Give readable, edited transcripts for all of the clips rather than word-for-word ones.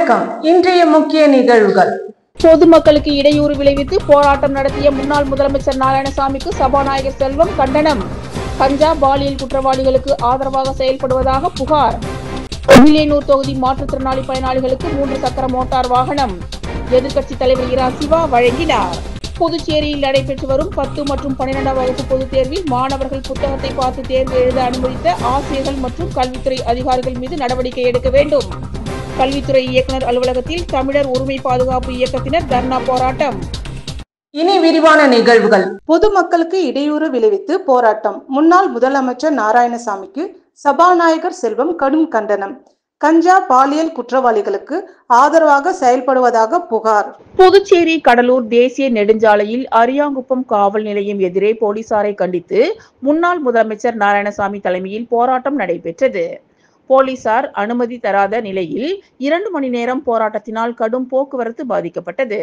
வணக்கம். இன்றைய முக்கிய நிகழ்வுகள். பொதுமக்களுக்கு இடையூறு விளைவித்து போராட்டம் நடத்திய முன்னாள் முதலமைச்சர் நாராயணசாமிக்கு சபாநாயகர் செல்வம் கண்டனம். கஞ்சா பாலியல் குற்றவாளிகளுக்கு ஆதரவாக செயல்படுவதாக புகார். வில்லியனூர் தொகுதி மாற்றுத்திறனாளி பயனாளிகளுக்கு 3 சக்கர மோட்டார் வாகனம் எதிர்க்கட்சித் தலைவர் இரா சிவா வழங்கினார். புதுச்சேரியில் நடைபெற்று வரும் 10 மற்றும் 12ஆம் வகுப்பு பொதுத் தேர்வில் மாணவர்கள் புத்தகத்தை பார்த்து தேர்வு எழுத அனுமதித்த ஆசிரியர்கள் மற்றும் கல்வித்துறை அதிகாரிகள் மீது நடவடிக்கை எடுக்க வேண்டும். கல்வித்துறை இயக்குநர் அலுவலகத்தில் தமிழர் உரிமை பாதுகாப்பு இயக்கத்தினர் தர்ணா போராட்டம். இனி விரிவான நிகழ்வுகள். பொதுமக்களுக்கு இடையூறு விளைவித்து போராட்டம். முன்னாள் முதலமைச்சர் நாராயணசாமிக்கு சபாநாயகர் செல்வம் கடும் கண்டனம். கஞ்சா பாலியல் குற்றவாளிகளுக்கு ஆதரவாக செயல்படுவதாக புகார். புதுச்சேரி கடலூர் தேசிய நெடுஞ்சாலையில் அரியாங்குப்பம் காவல் நிலையம் எதிரே போலீசாரை கண்டித்து முன்னாள் முதலமைச்சர் நாராயணசாமி தலைமையில் போராட்டம் நடைபெற்றது. போலீசார் அனுமதி தராத நிலையில் 2 மணி நேரம் போராட்டத்தினால் கடும் போக்குவரத்து பாதிக்கப்பட்டது.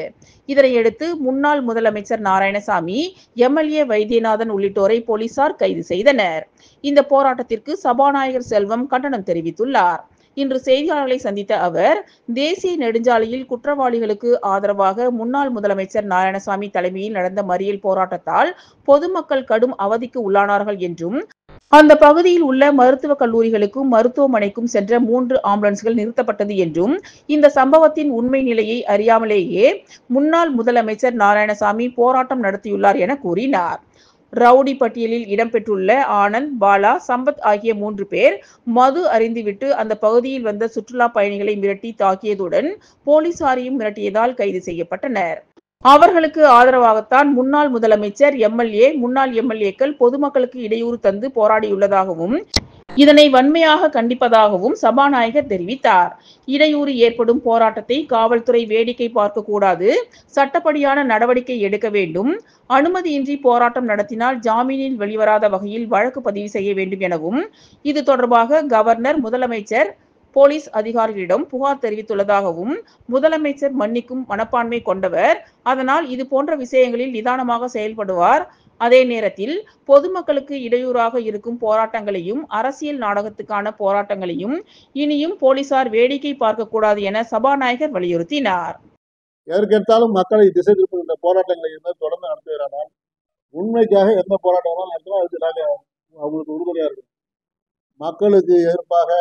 இதனையடுத்து முன்னாள் முதலமைச்சர் நாராயணசாமி, எம்எல்ஏ வைத்தியநாதன் உள்ளிட்டோரை போலீசார் கைது செய்தனர். இந்த போராட்டத்திற்கு சபாநாயகர் செல்வம் கண்டனம் தெரிவித்துள்ளார். இன்று செய்தியாளர்களை சந்தித்த அவர், தேசிய நெடுஞ்சாலையில் குற்றவாளிகளுக்கு ஆதரவாக முன்னாள் முதலமைச்சர் நாராயணசாமி தலைமையில் நடந்த மறியல் போராட்டத்தால் பொதுமக்கள் கடும் அவதிக்கு உள்ளானார்கள் என்றும், அந்த பகுதியில் உள்ள மருத்துவக் கல்லூரிகளுக்கும் மருத்துவமனைக்கும் சென்ற 3 ஆம்புலன்ஸ்கள் நிறுத்தப்பட்டது என்றும், இந்த சம்பவத்தின் உண்மை நிலையை அறியாமலேயே முன்னாள் முதலமைச்சர் நாராயணசாமி போராட்டம் நடத்தியுள்ளார் என கூறினார். ரவுடி பட்டியலில் இடம்பெற்றுள்ள ஆனந்த், பாலா, சம்பத் ஆகிய 3 பேர் மது அருந்திவிட்டு அந்த பகுதியில் வந்த சுற்றுலா பயணிகளை மிரட்டி தாக்கியதுடன் போலீசாரையும் மிரட்டியதால் கைது செய்யப்பட்டனர். அவர்களுக்கு ஆதரவாகத்தான் முன்னாள் முதலமைச்சர், எம்எல்ஏ, முன்னாள் எம்எல்ஏக்கள் பொதுமக்களுக்கு இடையூறு தந்து போராடியுள்ளதாகவும், இதனை வன்மையாக கண்டிப்பதாகவும் சபாநாயகர் தெரிவித்தார். இடையூறு ஏற்படும் போராட்டத்தை காவல்துறை வேடிக்கை பார்க்க கூடாது, சட்டப்படியான நடவடிக்கை எடுக்க வேண்டும். அனுமதியின்றி போராட்டம் நடத்தினால் ஜாமீனில் வெளிவராத வகையில் வழக்கு பதிவு செய்ய வேண்டும் எனவும், இது தொடர்பாக கவர்னர், முதலமைச்சர், போலீஸ் அதிகாரிகளிடம் புகார் தெரிவித்துள்ளதாகவும், முதலமைச்சர் மன்னிக்கும் மனப்பான்மை கொண்டவர், அதனால் இது போன்ற விஷயங்களில் நிதானமாக செயல்படுவார். அதே நேரத்தில் பொதுமக்களுக்கு இடையூறாக இருக்கும் போராட்டங்களையும், அரசியல் நாடகத்துக்கான போராட்டங்களையும் இனியும் போலீசார் வேடிக்கை பார்க்கக்கூடாது என சபாநாயகர் வலியுறுத்தினார். எதற்கெடுத்தாலும் மக்களை திசை திருப்புகின்ற போராட்டங்களை தொடர்ந்து நடத்துகிறார்கள். உண்மைக்காக எந்த போராட்டங்களும் நடத்தினா அதுக்கு நாங்கள் அவங்களுக்கு உறுதுணையாக இருக்கும். மக்களுக்கு எதிர்ப்பாக,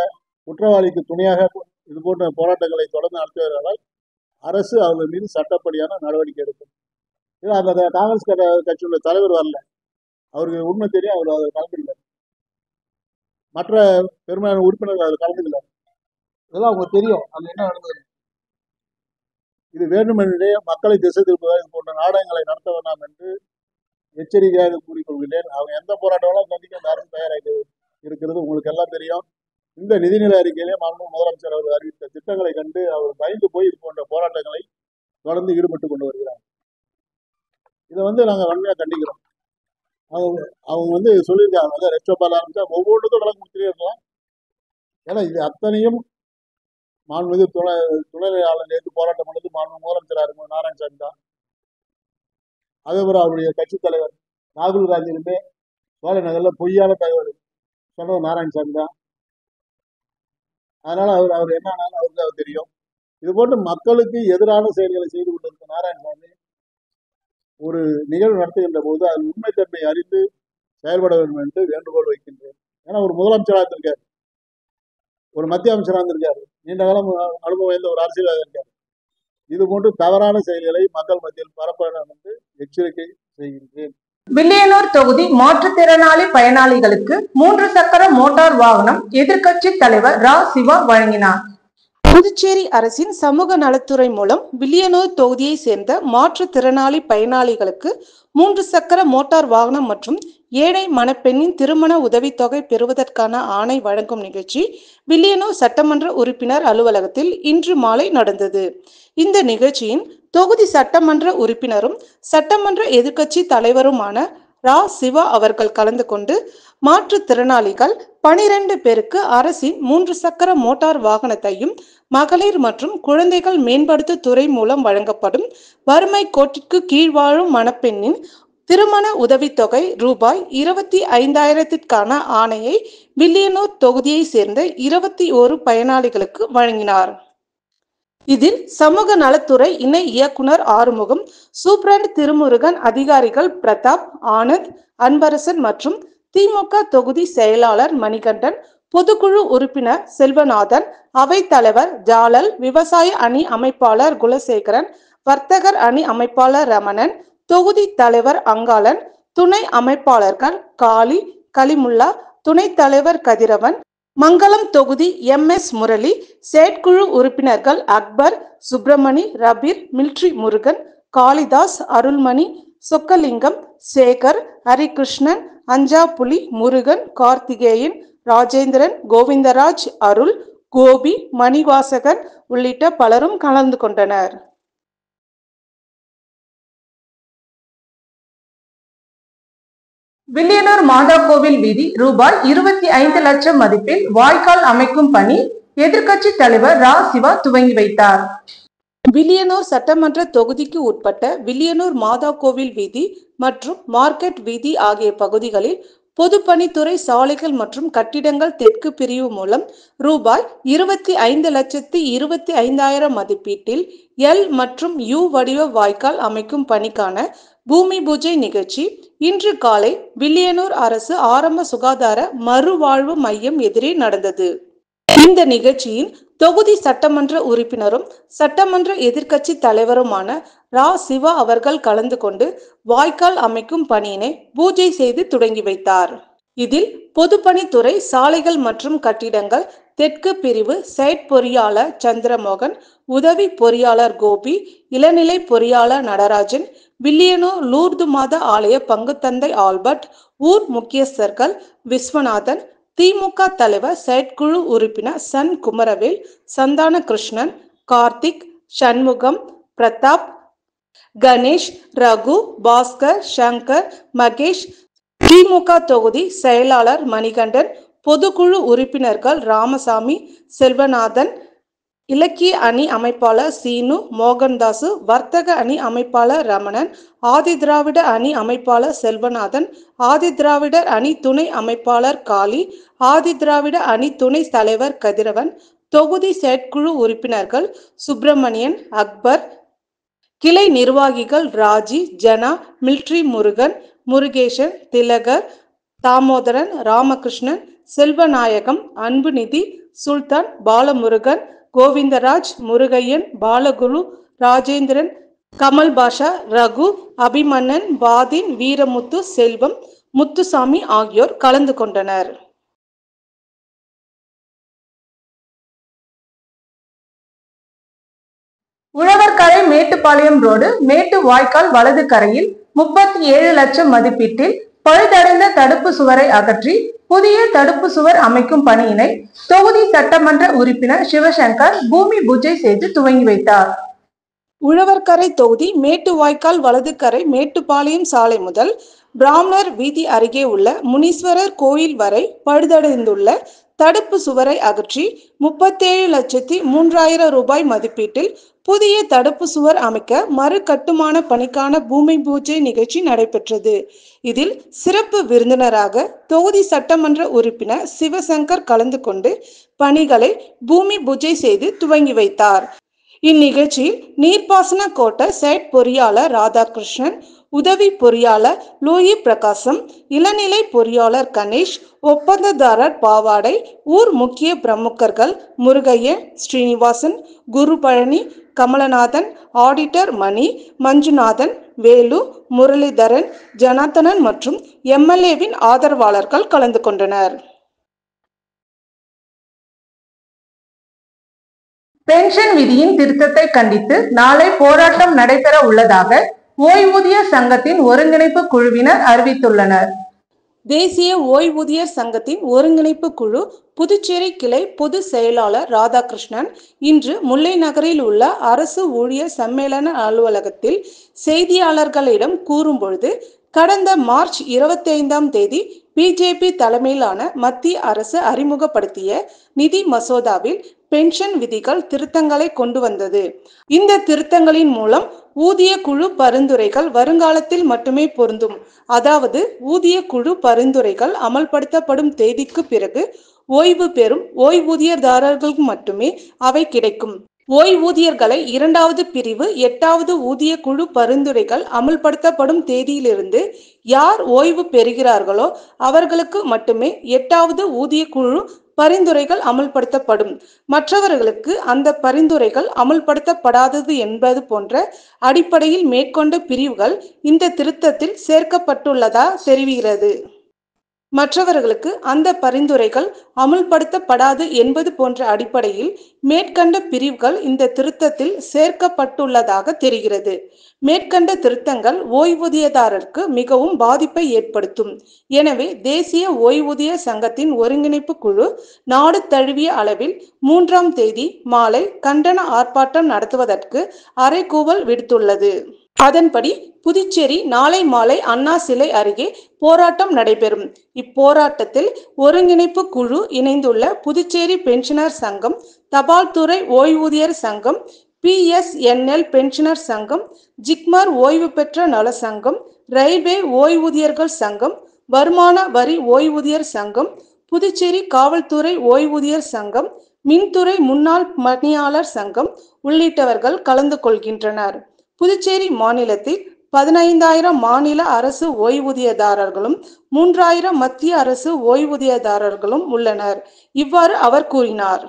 குற்றவாளிக்கு துணையாக இது போன்ற போராட்டங்களை தொடர்ந்து நடத்துகிறார்கள். அரசு அவர்கள் மீது சட்டப்படியான நடவடிக்கை எடுக்கும். இது அந்த காங்கிரஸ் கட்சியுடைய தலைவர் வரல, அவருக்கு உண்மை தெரியும், அவர் அதை கலந்துக்கல. மற்ற பெரும்பாலான உறுப்பினர்கள் அதை கலந்துக்கல. இதெல்லாம் அவங்க தெரியும் அது என்ன நடந்தது. இது வேண்டுமென்றே மக்களை திசை திருப்புவதாக இது போன்ற நாடகங்களை நடத்த வேண்டாம் என்று எச்சரிக்கையாக கூறிக்கொள்கிறேன். அவங்க எந்த போராட்டங்களும் சந்திக்க யாரும் தயாராக இருக்கிறது உங்களுக்கு எல்லாம் தெரியும். இந்த நிதிநிலை அறிக்கையிலே மாண்புமிகு முதலமைச்சர் அவர்கள் அறிவித்த திட்டங்களை கண்டு அவர் பயந்து போய் இது போன்ற போராட்டங்களை தொடர்ந்து ஈடுபட்டு கொண்டு வருகிறார். இதை நாங்கள் வன்மையாக கண்டிக்கிறோம். அவங்க சொல்லியிருக்காங்க, ரெஸ்டோபால் ஆரம்பிச்சா ஒவ்வொன்றுக்கும் விளக்கு கொடுத்துட்டே இருக்கலாம். ஏன்னா இது அத்தனையும் மாண்புமிகு துணைநிலை ஆளுநர் நேற்று போராட்டம் பண்ணது மாண்புமிகு முதலமைச்சராக நாராயணசாமி தான். அதே போல அவருடைய கட்சித் தலைவர் ராகுல் காந்தியுமே சோலை நகரில் பொய்யான தகவல் சொன்னவர் நாராயணசாமி தான். அதனால அவர் என்ன ஆனாலும் அவருக்கு அவர் தெரியும். இது போன்று மக்களுக்கு எதிரான செயல்களை செய்து கொண்டிருக்க நாராயணசாமி ஒரு நிகழ்வு நடத்துகின்ற போது அது உண்மைத்தன்மை அறிந்து செயல்பட வேண்டும் என்று வேண்டுகோள் வைக்கின்றேன். ஏன்னா ஒரு முதலமைச்சராக இருந்திருக்காரு, ஒரு மத்திய அமைச்சராக இருந்திருக்காரு, நீண்ட காலம் அனுபவம் வாய்ந்த ஒரு அரசியலாக இருக்காரு. இது போன்று தவறான செயல்களை மக்கள் மத்தியில் பரப்ப வேண்டும் என்று எச்சரிக்கை செய்கின்றேன். வில்லியனூர் தொகுதி மாற்றுத்திறனாளி பயனாளிகளுக்கு 3 சக்கர மோட்டார் வாகனம் எதிர்க்கட்சி தலைவர் இரா சிவா வழங்கினார். புதுச்சேரி அரசின் சமூக நலத்துறை மூலம் வில்லியனூர் தொகுதியை சேர்ந்த மாற்றுத்திறனாளி பயனாளிகளுக்கு 3 சக்கர மோட்டார் வாகனம் மற்றும் ஏழை மணப்பெண்ணின் திருமண உதவித்தொகை பெறுவதற்கான ஆணை வழங்கும் நிகழ்ச்சி வில்லியனூர் சட்டமன்ற உறுப்பினர் அலுவலகத்தில் இன்று மாலை நடந்தது. இந்த நிகழ்ச்சியின் தொகுதி சட்டமன்ற உறுப்பினரும் சட்டமன்ற எதிர்க்கட்சி தலைவருமான இரா சிவா அவர்கள் கலந்து கொண்டு, மாற்றுத்திறனாளிகள் 12 பேருக்கு அரசின் 3 சக்கர மோட்டார் வாகனத்தையும், மகளிர் மற்றும் குழந்தைகள் மேம்பாட்டு துறை மூலம் வழங்கப்படும் வறுமை கோட்டிற்கு கீழ் வாழும் மணப்பெண்ணின் திருமண உதவித்தொகை ரூபாய் 25,000க்கான ஆணையை வில்லியனூர் தொகுதியை சேர்ந்த 21 பயனாளிகளுக்கு வழங்கினார். இதில் சமூக நலத்துறை இணை இயக்குனர் ஆறுமுகம், சூப்பரண்ட் திருமுருகன், அதிகாரிகள் பிரதாப், ஆனந்த், அன்பரசன் மற்றும் திமுக தொகுதி செயலாளர் மணிகண்டன், பொதுக்குழு உறுப்பினர் செல்வநாதன், அவைத்தலைவர் ஜாலல், விவசாய அணி அமைப்பாளர் குலசேகரன், வர்த்தகர் அணி அமைப்பாளர் ரமணன், தொகுதி தலைவர் அங்காளன், துணை அமைப்பாளர்கள் காளி, கலிமுல்லா, துணைத் தலைவர் கதிரவன், மங்களம் தொகுதி MS முரளி, செயற்குழு உறுப்பினர்கள் அக்பர், சுப்பிரமணி, ரபீர், மில்ட்ரி முருகன், காளிதாஸ், அருள்மணி, சொக்கலிங்கம், சேகர், ஹரிகிருஷ்ணன், அஞ்சாப்புலி, முருகன், கார்த்திகேயன், ராஜேந்திரன், கோவிந்தராஜ், அருள், கோபி, மணிவாசகன் உள்ளிட்ட பலரும் கலந்து கொண்டனர். வில்லியனூர் மாதா கோவில் வீதி ரூபாய் 25 லட்சம் மதிப்பில் வாய்க்கால் அமைக்கும் பணி எதிர்க்கட்சி தலைவர் ரா. சிவா துவங்கி வைத்தார். வில்லியனூர் சட்டமன்ற தொகுதிக்கு உட்பட்ட வில்லியனூர் மாதா கோவில் வீதி மற்றும் மார்க்கெட் வீதி ஆகிய பகுதிகளில் பொதுப்பணித்துறை சாலைகள் மற்றும் கட்டிடங்கள் தெற்கு பிரிவு மூலம் ரூபாய் 25,25,000 மதிப்பீட்டில் L மற்றும் U வடிவ வாய்க்கால் அமைக்கும் பணிக்கான பூமி பூஜை நிகழ்ச்சி இன்று காலை வில்லியனூர் அரசு ஆரம்ப சுகாதார மறுவாழ்வு மையம் எதிரே நடந்தது. இந்த நிகழ்ச்சியில் தொகுதி சட்டமன்ற உறுப்பினரும் சட்டமன்ற எதிர்க்கட்சி தலைவருமான ரா. சிவா அவர்கள் கலந்து கொண்டு வாய்க்கால் அமைக்கும் பணியினை பூஜை செய்து தொடங்கி வைத்தார். இதில் பொதுப்பணித்துறை சாலைகள் மற்றும் கட்டிடங்கள் தெற்கு பிரிவு சைட் பொறியாளர் சந்திரமோகன், உதவி பொறியாளர் கோபி, இளநிலை பொறியாளர் நடராஜன், வில்லியனூர் லூர்து மாதா ஆலய பங்குத்தந்தை ஆல்பர்ட், ஊர் முக்கியஸ்தர்கள் விஸ்வநாதன், திமுக தலைவர் செயற்குழு உறுப்பினர் சன் குமரவேல், சந்தான கிருஷ்ணன், கார்த்திக், சண்முகம், பிரதாப், கணேஷ், ரகு, பாஸ்கர், சங்கர், மகேஷ், திமுக தொகுதி செயலாளர் மணிகண்டன், பொதுக்குழு உறுப்பினர்கள் ராமசாமி, செல்வநாதன், இலக்கிய அணி அமைப்பாளர் சீனு, மோகன்தாசு, வர்த்தக அணி அமைப்பாளர் ரமணன், ஆதிதிராவிட அணி அமைப்பாளர் செல்வநாதன், ஆதிதிராவிடர் அணி துணை அமைப்பாளர் காளி, ஆதிதிராவிட அணி துணை தலைவர் கதிரவன், தொகுதி செயற்குழு உறுப்பினர்கள் சுப்பிரமணியன், அக்பர், கிளை நிர்வாகிகள் ராஜி, ஜனா, மில்ட்ரி முருகன், முருகேசன், திலகர், தாமோதரன், ராமகிருஷ்ணன், செல்வநாயகம், அன்புநிதி, சுல்தான், பாலமுருகன், கோவிந்தராஜ், முருகையன், பாலகுரு, ராஜேந்திரன், கமல் பாஷா, ரகு, அபிமன்னன், வாதின், வீரமுத்து, செல்வம், முத்துசாமி ஆகியோர் கலந்து கொண்டனர். உழவர்கரை மேட்டுப்பாளையம் ரோடு மேட்டு வாய்க்கால் வலது கரையில் 37 லட்சம் மதிப்பீட்டில் பழுதடைந்த தடுப்பு சுவரை அகற்றி புதிய தடுப்பு சுவர் அமைக்கும் பணியினை தொகுதி சட்டமன்ற உறுப்பினர் சிவசங்கர் பூமி பூஜை செய்து துவங்கி வைத்தார். உழவர்கரை தொகுதி மேட்டு வாய்க்கால் வலது கரை மேட்டுப்பாளையம் சாலை முதல் பிராமணர் வீதி அருகே உள்ள முனீஸ்வரர் கோயில் வரை பழுதடைந்துள்ள தடுப்பு சுவரை அகற்றி 37,03,000 ரூபாய் மதிப்பீட்டில் புதிய தடுப்பு சுவர் அமைக்க மறு கட்டுமான பணிக்கான பூமி பூஜை நிகழ்ச்சி நடைபெற்றது. இதில் சிறப்பு விருந்தினராக தொகுதி சட்டமன்ற உறுப்பினர் சிவசங்கர் கலந்து கொண்டு பணிகளை பூமி பூஜை செய்து துவங்கி வைத்தார். இந்நிகழ்ச்சியில் நீர்ப்பாசன கோட்ட சைட் பொறியாளர் ராதாகிருஷ்ணன், உதவி பொறியாளர் லூயி பிரகாசம், இளநிலை பொறியாளர் கணேஷ், ஒப்பந்ததாரர் பாவாடை, ஊர் முக்கிய பிரமுகர்கள் முருகையன், ஸ்ரீனிவாசன், குருபழனி, கமலநாதன், ஆடிட்டர் மணி, மஞ்சுநாதன், வேலு, முரளிதரன், ஜனார்த்தனன் மற்றும் MLA-வின் ஆதரவாளர்கள் கலந்து கொண்டனர். பென்ஷன் விதியின் திருத்தத்தை கண்டித்து நாளை போராட்டம் நடைபெற உள்ளதாக ஓய்வூதிய சங்கத்தின் ஒருங்கிணைப்பு குழுவினர் அறிவித்துள்ளனர். தேசிய ஓய்வூதியர் சங்கத்தின் ஒருங்கிணைப்பு குழு புதுச்சேரி கிளை பொதுச் செயலாளர் ராதாகிருஷ்ணன் இன்று முல்லை நகரில் உள்ள அரசு ஊழியர் சம்மேளன அலுவலகத்தில் செய்தியாளர்களிடம் கூறும்பொழுது, கடந்த மார்ச் 25ஆம் தேதி பிஜேபி தலைமையிலான மத்திய அரசு அறிமுகப்படுத்திய நிதி மசோதாவில் பென்ஷன் விதிகள் திருத்தங்களை கொண்டு வந்தது. இந்த திருத்தங்களின் மூலம் ஊதிய குழு பரிந்துரைகள் வருங்காலத்தில் மட்டுமே பொருந்தும். அதாவது ஊதிய குழு பரிந்துரைகள் அமல்படுத்தப்படும் தேதிக்கு பிறகு ஓய்வு பெறும் ஓய்வூதியதாரர்களுக்கு மட்டுமே அவை கிடைக்கும். ஓய்வூதியர்களை 2வது பிரிவு 8வது ஊதிய குழு பரிந்துரைகள் அமல்படுத்தப்படும் தேதியிலிருந்து யார் ஓய்வு பெறுகிறார்களோ அவர்களுக்கு மட்டுமே 8வது ஊதிய குழு பரிந்துரைகள் அமல்படுத்தப்படும். மற்றவர்களுக்கு அந்த பரிந்துரைகள் அமல்படுத்தப்படாதது என்பது போன்ற அடிப்படையில் மேற்கொண்ட பிரிவுகள் இந்த திருத்தத்தில் சேர்க்கப்பட்டுள்ளதா தெரிகிறது. மற்றவர்களுக்கு அந்த பரிந்துரைகள் அமுல்படுத்தப்படாது என்பது போன்ற அடிப்படையில் மேற்கண்ட பிரிவுகள் இந்த திருத்தத்தில் சேர்க்கப்பட்டுள்ளதாக தெரிகிறது. மேற்கண்ட திருத்தங்கள் ஓய்வூதியதாரருக்கு மிகவும் பாதிப்பை ஏற்படுத்தும். எனவே தேசிய ஓய்வூதிய சங்கத்தின் ஒருங்கிணைப்பு குழு நாடு தழுவிய அளவில் 3ஆம் தேதி மாலை கண்டன ஆர்ப்பாட்டம் நடத்துவதற்கு அறைகூவல் விடுத்துள்ளது. அதன்படி புதுச்சேரி நாளை மாலை அண்ணா சிலை அருகே போராட்டம் நடைபெறும். இப்போராட்டத்தில் ஒருங்கிணைப்பு குழு இணைந்துள்ள புதுச்சேரி பென்ஷனர் சங்கம், தபால் துறை ஓய்வூதியர் சங்கம், PSNL பென்ஷனர் சங்கம், ஜிப்மர் ஓய்வு பெற்ற நல சங்கம், ரயில்வே ஓய்வூதியர்கள் சங்கம், வருமான வரி ஓய்வூதியர் சங்கம், புதுச்சேரி காவல்துறை ஓய்வூதியர் சங்கம், மின்துறை முன்னாள் பணியாளர் சங்கம் உள்ளிட்டவர்கள் கலந்து கொள்கின்றனர். புதுச்சேரி மாநிலத்தில் 15,000 மாநில அரசு ஓய்வூதியதாரர்களும் 3,000 மத்திய அரசு ஓய்வூதியதாரர்களும் உள்ளனர். இவ்வாறு அவர் கூறினார்.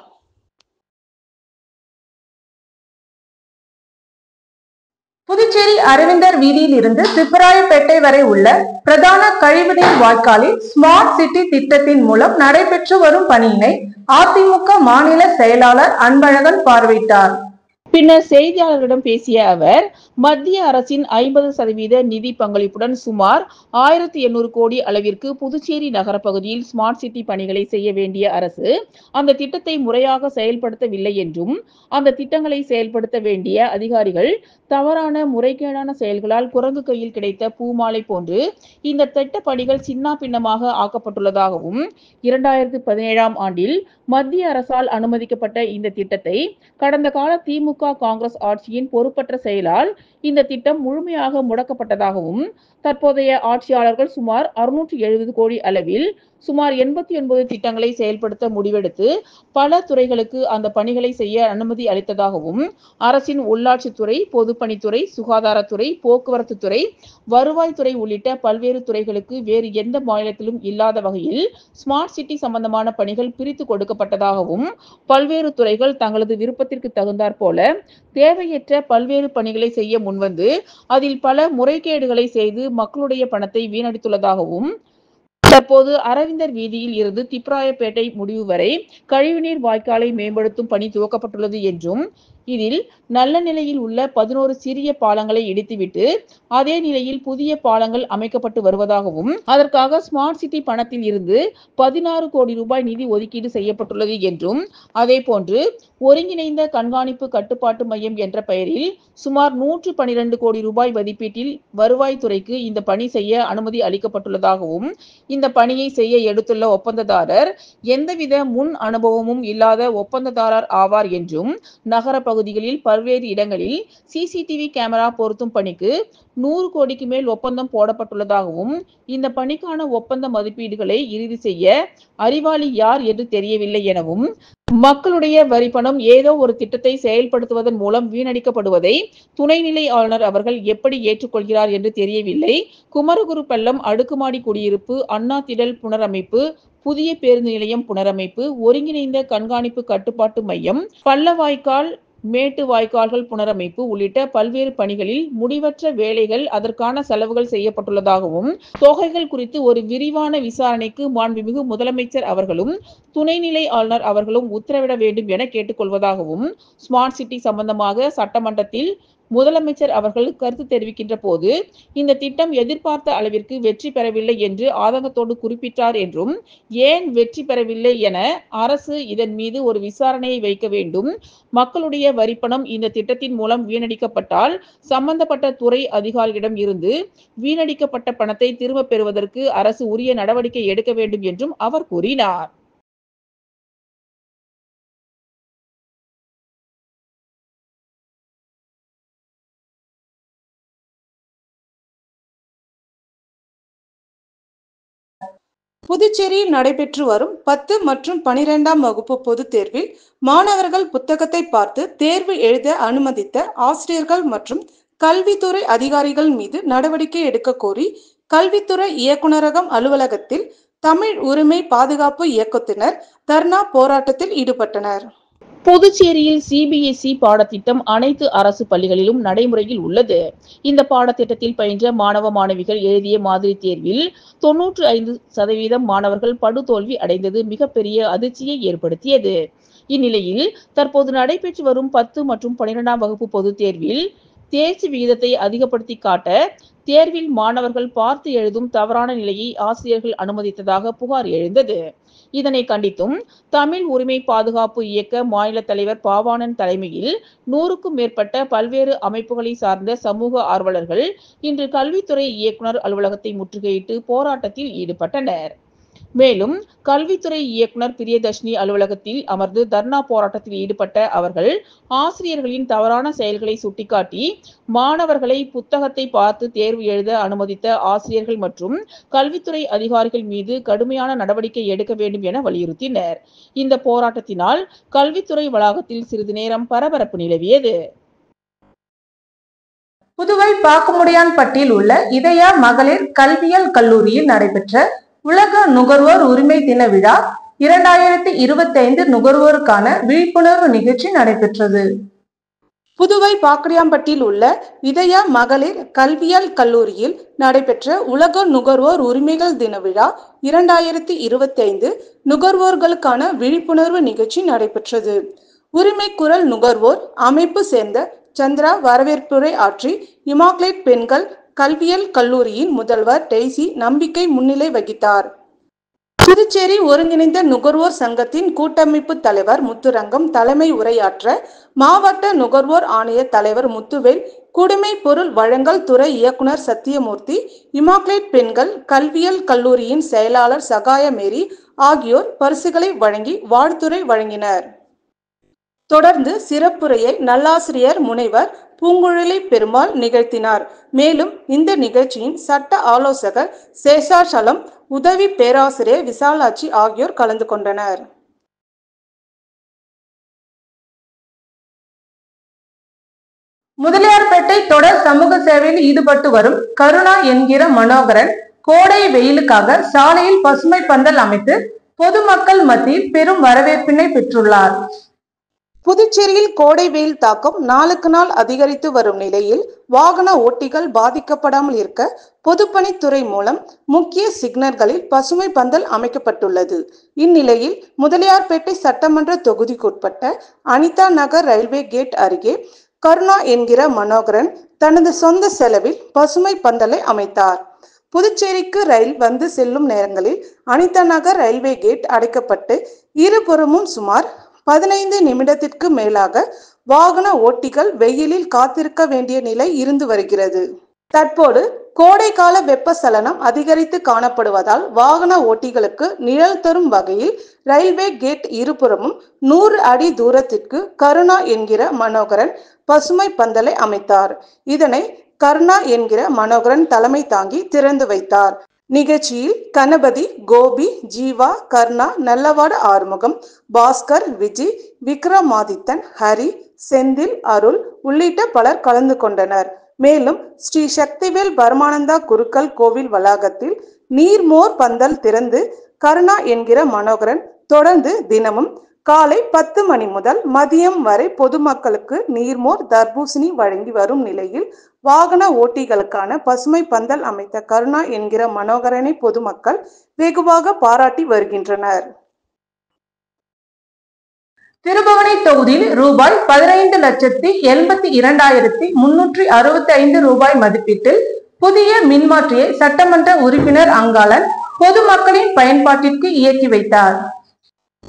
புதுச்சேரி அரவிந்தர் வீதியில் இருந்து திப்பராயப்பேட்டை வரை உள்ள பிரதான கழிவுநீர் வாய்க்காலில் ஸ்மார்ட் சிட்டி திட்டத்தின் மூலம் நடைபெற்று வரும் பணியினை அதிமுக மாநில செயலாளர் அன்பழகன் பார்வையிட்டார். பின்னர் செய்தியாளர்களிடம் பேசிய அவர், மத்திய அரசின் 50% நிதி பங்களிப்புடன் சுமார் 1800 கோடி அளவிற்கு புதுச்சேரி நகர பகுதியில் ஸ்மார்ட் சிட்டி பணிகளை செய்ய வேண்டிய அரசு அந்த திட்டத்தை முறையாக செயல்படுத்தவில்லை என்றும், அந்த திட்டங்களை செயல்படுத்த வேண்டிய அதிகாரிகள் தவறான முறைகேடான செயல்களால் குரங்கு கையில் கிடைத்த பூமாலை போன்று இந்த திட்ட பணிகள் சின்னாபின்னமாக ஆக்கப்பட்டுள்ளதாகவும், 2017ஆம் ஆண்டில் மத்திய அரசால் அனுமதிக்கப்பட்ட இந்த திட்டத்தை கடந்த கால திமுக காங்கிரஸ் ஆட்சியின் பொறுப்பற்ற செயலால் இந்த திட்டம் முழுமையாக முடக்கப்பட்டதாகவும், தற்போதைய ஆட்சியாளர்கள் சுமார் 670 கோடி அளவில் சுமார் 89 திட்டங்களை செயல்படுத்த முடிவெடுத்து பல துறைகளுக்கு அந்த பணிகளை செய்ய அனுமதி அளித்ததாகவும், அரசின் உள்ளாட்சித்துறை, பொதுப்பணித்துறை, சுகாதாரத்துறை, போக்குவரத்து துறை, வருவாய்த்துறை உள்ளிட்ட பல்வேறு துறைகளுக்கு வேறு எந்த மாநிலத்திலும் இல்லாத வகையில் ஸ்மார்ட் சிட்டி சம்பந்தமான பணிகள் பிரித்து கொடுக்கப்பட்டதாகவும், பல்வேறு துறைகள் தங்களது விருப்பத்திற்கு தகுந்தாற் போல தேவையற்ற பல்வேறு பணிகளை செய்ய முன்வந்து அதில் பல முறைகேடுகளை செய்து மக்களுடைய பணத்தை வீணடித்துள்ளதாகவும், தற்போது அரவிந்தர் வீதியில் இருந்து திப்பராயப்பேட்டை முடிவு வரை கழிவுநீர் வாய்க்காலை மேம்படுத்தும் பணி துவக்கப்பட்டுள்ளது என்றும், இதில் நல்ல நிலையில் உள்ள 11 சிறிய பாலங்களை இடித்துவிட்டு அதே நிலையில் புதிய பாலங்கள் அமைக்கப்பட்டு வருவதாகவும், அதற்காக ஸ்மார்ட் சிட்டி பணத்தில் இருந்து 16 கோடி ரூபாய் நிதி ஒதுக்கீடு செய்யப்பட்டுள்ளது என்றும், அதேபோன்று ஒருங்கிணைந்த கண்காணிப்பு கட்டுப்பாட்டு மையம் என்ற பெயரில் சுமார் 112 கோடி ரூபாய் மதிப்பீட்டில் வருவாய்த்துறைக்கு இந்த பணி செய்ய அனுமதி அளிக்கப்பட்டுள்ளதாகவும், இந்த பணியை செய்ய எடுத்துள்ள ஒப்பந்ததாரர் எந்தவித முன் அனுபவமும் இல்லாத ஒப்பந்ததாரர் ஆவார் என்றும், நகர பகுதிகளில் பல்வேறு இடங்களில் CCTV கேமரா பொருத்தும் பணிக்கு 100 கோடிக்கு மேல் ஒப்பந்தம் போடப்பட்டுள்ளதாகவும், இந்த பணிக்கான ஒப்பந்த மதிப்பீடுகளை இறுதி செய்ய அறிவாளி யார் என்று தெரியவில்லை எனவும், மக்களுடைய வரிப்பணம் ஏதோ ஒரு திட்டத்தை செயல்படுத்துவதன் மூலம் வீணடிக்கப்படுவதை துணைநிலை ஆளுநர் அவர்கள் எப்படி ஏற்றுக்கொள்கிறார் என்று தெரியவில்லை. குமரகுரு பள்ளம் அடுக்குமாடி குடியிருப்பு, அண்ணா திடல் புனரமைப்பு, புதிய பேருந்து நிலையம் புனரமைப்பு, ஒருங்கிணைந்த கண்காணிப்பு கட்டுப்பாட்டு மையம், பள்ளவாய்க்கால், மேட்டு வாய்க்கால்கள் புனரமைப்பு உள்ளிட்ட பல்வேறு பணிகளில் முடிவற்ற வேலைகள், அதற்கான செலவுகள் செய்யப்பட்டுள்ளதாகவும், தொகைகள் குறித்து ஒரு விரிவான விசாரணைக்கு மாண்புமிகு முதலமைச்சர் அவர்களும் துணைநிலை ஆளுநர் அவர்களும் உத்தரவிட வேண்டும் என கேட்டுக்கொள்வதாகவும், ஸ்மார்ட் சிட்டி சம்பந்தமாக சட்டமன்றத்தில் முதலமைச்சர் அவர்கள் கருத்து தெரிவிக்கின்ற போது இந்த திட்டம் எதிர்பார்த்த அளவிற்கு வெற்றி பெறவில்லை என்று ஆதங்கத்தோடு குறிப்பிட்டார் என்றும், ஏன் வெற்றி பெறவில்லை என அரசு இதன் மீது ஒரு விசாரணையை வைக்க வேண்டும், மக்களுடைய வரிப்பணம் இந்த திட்டத்தின் மூலம் வீணடிக்கப்பட்டால் சம்பந்தப்பட்ட துறை அதிகாரிகளிடம் இருந்து வீணடிக்கப்பட்ட பணத்தை திரும்ப பெறுவதற்கு அரசு உரிய நடவடிக்கை எடுக்க வேண்டும் என்றும் அவர் கூறினார். புதுச்சேரியில் நடைபெற்று வரும் 10 மற்றும் 12ஆம் வகுப்பு பொதுத் தேர்வில் மாணவர்கள் புத்தகத்தை பார்த்து தேர்வு எழுத அனுமதித்த ஆசிரியர்கள் மற்றும் கல்வித்துறை அதிகாரிகள் மீது நடவடிக்கை எடுக்க கோரி கல்வித்துறை இயக்குநரகம் அலுவலகத்தில் தமிழ் உரிமை பாதுகாப்பு இயக்கத்தினர் தர்ணா போராட்டத்தில் ஈடுபட்டனர். புதுச்சேரியில் சிபிஎஸ்இ பாடத்திட்டம் அனைத்து அரசு பள்ளிகளிலும் நடைமுறையில் உள்ளது. இந்த பாடத்திட்டத்தில் பயின்ற மாணவ மாணவிகள் எழுதிய மாதிரி தேர்வில் 95% மாணவர்கள் படுதோல்வி அடைந்தது மிகப்பெரிய அதிர்ச்சியை ஏற்படுத்தியது. இந்நிலையில் தற்போது நடைபெற்று வரும் 10 மற்றும் 12ஆம் வகுப்பு பொதுத் தேர்வில் தேர்ச்சி விகிதத்தை அதிகப்படுத்தி காட்ட தேர்வில் மாணவர்கள் பார்த்து எழுதும் தவறான நிலையை ஆசிரியர்கள் அனுமதித்ததாக புகார் எழுந்தது. இதனை கண்டித்தும் தமிழ் உரிமை பாதுகாப்பு இயக்க மாநில தலைவர் பாவாணன் தலைமையில் 100க்கும் மேற்பட்ட பல்வேறு அமைப்புகளை சார்ந்த சமூக ஆர்வலர்கள் இன்று கல்வித்துறை இயக்குனர் அலுவலகத்தை முற்றுகையிட்டு போராட்டத்தில் ஈடுபட்டனர். மேலும் கல்வித்துறை இயக்குனர் பிரியதர்ஷினி அலுவலகத்தில் அமர்ந்து தர்ணா போராட்டத்தில் ஈடுபட்ட அவர்கள் ஆசிரியர்களின் தவறான செயல்களை சுட்டிக்காட்டி மாணவர்களை புத்தகத்தை பார்த்து தேர்வு எழுத அனுமதித்த ஆசிரியர்கள் மற்றும் கல்வித்துறை அதிகாரிகள் மீது கடுமையான நடவடிக்கை எடுக்க வேண்டும் என வலியுறுத்தினர். இந்த போராட்டத்தினால் கல்வித்துறை வளாகத்தில் சிறிது நேரம் பரபரப்பு நிலவியது. புதுவை பாக்குமுடியான்பட்டியில் உள்ள இதயா மகளிர் கல்வியியல் கல்லூரியில் நடைபெற்ற உலக நுகர்வோர் உரிமை தின விழா 2025 நுகர்வோருக்கான விழிப்புணர்வு நிகழ்ச்சி நடைபெற்றது. புதுவை பாக்கடியாம்பட்டியில் உள்ள இதயா மகளிர் கல்வியியல் கல்லூரியில் நடைபெற்ற உலக நுகர்வோர் உரிமைகள் தின விழா 2025 நுகர்வோர்களுக்கான விழிப்புணர்வு நிகழ்ச்சி நடைபெற்றது. உரிமை குரல் நுகர்வோர் அமைப்பு சேர்ந்த சந்திரா வரவேற்புரை ஆற்றி இமாக்லேட் பெண்கள் கல்வியியல் கல்லூரியின் முதல்வர் டெய்சி நம்பிக்கை முன்னிலை வகித்தார். புதுச்சேரி ஒருங்கிணைந்த நுகர்வோர் சங்கத்தின் கூட்டமைப்பு தலைவர் முத்துரங்கம் தலைமை உரையாற்ற மாவட்ட நுகர்வோர் ஆணைய தலைவர் முத்துவேல், குடிமை பொருள் வழங்கல் துறை இயக்குனர் சத்தியமூர்த்தி, இமாக்லேட் பெண்கள் கல்வியியல் கல்லூரியின் செயலாளர் சகாயமேரி ஆகியோர் பரிசுகளை வழங்கி வாழ்த்துரை வழங்கினர். தொடர்ந்து சிறப்புரையை நல்லாசிரியர் முனைவர் பூங்குழலி பெருமாள் நிகழ்த்தினார். மேலும் இந்த நிகழ்ச்சியின் சட்ட ஆலோசகர் சேஷாசலம், உதவி பேராசிரியர் விசாலாட்சி ஆகியோர் கலந்து கொண்டனர். முதலியார்பேட்டை தொடர் சமூக சேவையில் ஈடுபட்டு வரும் கருணா என்கிற மனோகரன் கோடை வெயிலுக்காக சாலையில் பசுமை பந்தல் அமைத்து பொதுமக்கள் மத்தியில் பெரும் வரவேற்பினை பெற்றுள்ளார். புதுச்சேரியில் கோடை வெயில் தாக்கம் நாளுக்கு நாள் அதிகரித்து வரும் நிலையில் வாகன ஓட்டிகள் பாதிக்கப்படாமல் இருக்க பொதுப்பணித்துறை மூலம் முக்கிய சிக்னல்களில் பசுமை பந்தல் அமைக்கப்பட்டுள்ளது. இந்நிலையில் முதலியார்பேட்டை சட்டமன்ற தொகுதிக்குட்பட்ட அனிதா நகர் ரயில்வே கேட் அருகே கருணா என்கிற மனோகரன் தனது சொந்த செலவில் பசுமை பந்தலை அமைத்தார். புதுச்சேரிக்கு ரயில் வந்து செல்லும் நேரங்களில் அனிதா நகர் ரயில்வே கேட் அடைக்கப்பட்டு இருபுறமும் சுமார் 15 நிமிடத்திற்கு மேலாக வாகன ஓட்டிகள் வெயிலில் காத்திருக்க வேண்டிய நிலை இருந்து வருகிறது. தற்போது கோடைக்கால வெப்பசலனம் அதிகரித்து காணப்படுவதால் வாகன ஓட்டிகளுக்கு நிழல் தரும் வகையில் ரயில்வே கேட் இருபுறமும் 100 அடி தூரத்திற்கு கருணா என்கிற மனோகரன் பசுமை பந்தலை அமைத்தார். இதனை கருணா என்கிற மனோகரன் தலைமை தாங்கி திறந்து வைத்தார். நிகழ்ச்சியில் கணபதி, கோபி, ஜீவா, கர்ணா, நல்லவாடு ஆறுமுகம், பாஸ்கர், விஜய், விக்ரமாதித்தன், ஹரி, செந்தில், அருள் உள்ளிட்ட பலர் கலந்து கொண்டனர். மேலும் ஸ்ரீ சக்திவேல் பரமானந்தா குருக்கள் கோவில் வளாகத்தில் நீர்மோர் பந்தல் திறந்து கருணா என்கிற மனோகரன் தொடர்ந்து தினமும் காலை 10 மணி முதல் மதியம் வரை பொதுமக்களுக்கு நீர்மோர், தர்பூசணி வழங்கி வரும் நிலையில் வாகன ஓட்டிகளுக்கான பசுமை பந்தல் அமைத்த கருணா என்கிற மனோகரனை பொதுமக்கள் வெகுவாக பாராட்டி வருகின்றனர். திருபுவனை தொகுதியில் ரூபாய் 15,82,365 ரூபாய் மதிப்பீட்டில் புதிய மின்மாற்றியை சட்டமன்ற உறுப்பினர் அங்காளன் பொதுமக்களின் பயன்பாட்டிற்கு இயக்கி வைத்தார்.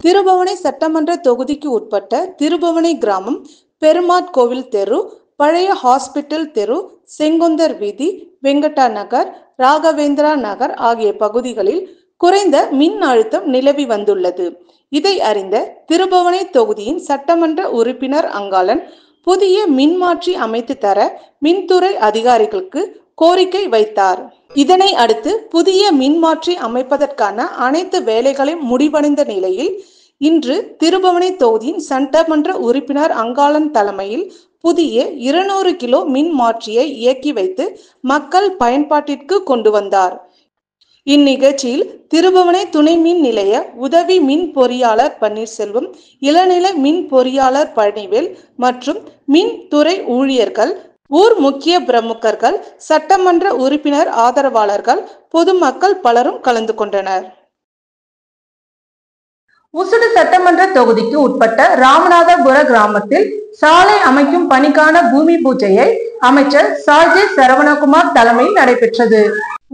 திருபுவனை சட்டமன்ற தொகுதிக்கு உட்பட்ட திருபுவனை கிராமம், பெருமாட் கோவில் தெரு, பழைய ஹாஸ்பிட்டல் தெரு, செங்குந்தர் வீதி, வெங்கடா நகர், ராகவேந்திரா நகர் ஆகிய பகுதிகளில் குறைந்த மின் அழுத்தம் நிலவி வந்துள்ளது. இதை அறிந்த திருபுவனை தொகுதியின் சட்டமன்ற உறுப்பினர் அங்காளன் புதிய மின்மாற்றி அமைத்து தர மின்துறை அதிகாரிகளுக்கு கோரிக்கை வைத்தார். இதனை அடுத்து புதிய மின்மாற்றி அமைப்பதற்கான அனைத்து வேலைகளையும் முடிவடைந்த நிலையில் இன்று திருபுவனை தொகுதியின் சட்டமன்ற உறுப்பினர் அங்காளன் தலைமையில் புதிய 200 கிலோ மின் மாற்றியை இயக்கி வைத்து மக்கள் பயன்பாட்டிற்கு கொண்டு வந்தார். இந்நிகழ்ச்சியில் திருபுவனை துணை மின் நிலைய உதவி மின் பொறியாளர் பன்னீர்செல்வம், இளநிலை மின் பொறியாளர் பழனிவேல் மற்றும் மின் துறை ஊழியர்கள், ஊர் முக்கிய பிரமுகர்கள், சட்டமன்ற உறுப்பினர் ஆதரவாளர்கள், பொதுமக்கள் பலரும் கலந்து கொண்டனர். உசுடு சட்டமன்ற தொகுதிக்கு உட்பட்ட ராமநாதபுர கிராமத்தில் சாலை அமைக்கும் பணிக்கான பூமி பூஜையை அமைச்சர் சாய்ஜே சரவணகுமார் தலைமையில் நடைபெற்றது.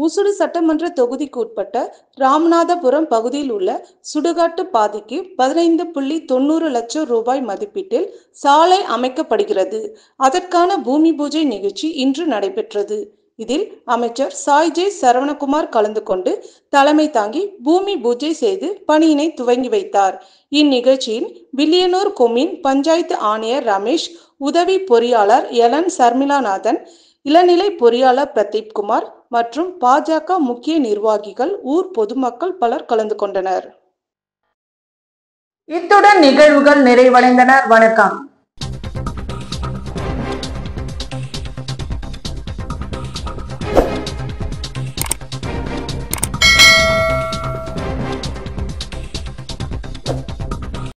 உசுடு சட்டமன்ற தொகுதிக்கு உட்பட்ட ராமநாதபுரம் பகுதியில் உள்ள சுடுகாட்டு பாதைக்கு 15.90 லட்சம் ரூபாய் மதிப்பீட்டில் சாலை அமைக்கப்படுகிறது. அதற்கான பூமி பூஜை நிகழ்ச்சி இன்று நடைபெற்றது. இதில் அமைச்சர் சாய்ஜே சரவணகுமார் கலந்து கொண்டு தலைமை தாங்கி பூமி பூஜை செய்து பணியினை துவங்கி வைத்தார். இந்நிகழ்ச்சியில் வில்லியனூர் கொம்யூன் பஞ்சாயத்து ஆணையர் ரமேஷ், உதவி பொறியாளர் எலன் சர்மிளாநாதன், இளநிலை பொறியாளர் பிரதீப்குமார் மற்றும் பாஜக முக்கிய நிர்வாகிகள், ஊர் பொதுமக்கள் பலர் கலந்து கொண்டனர். இத்துடன் நிகழ்வுகள் நிறைவடைந்தன. வணக்கம்.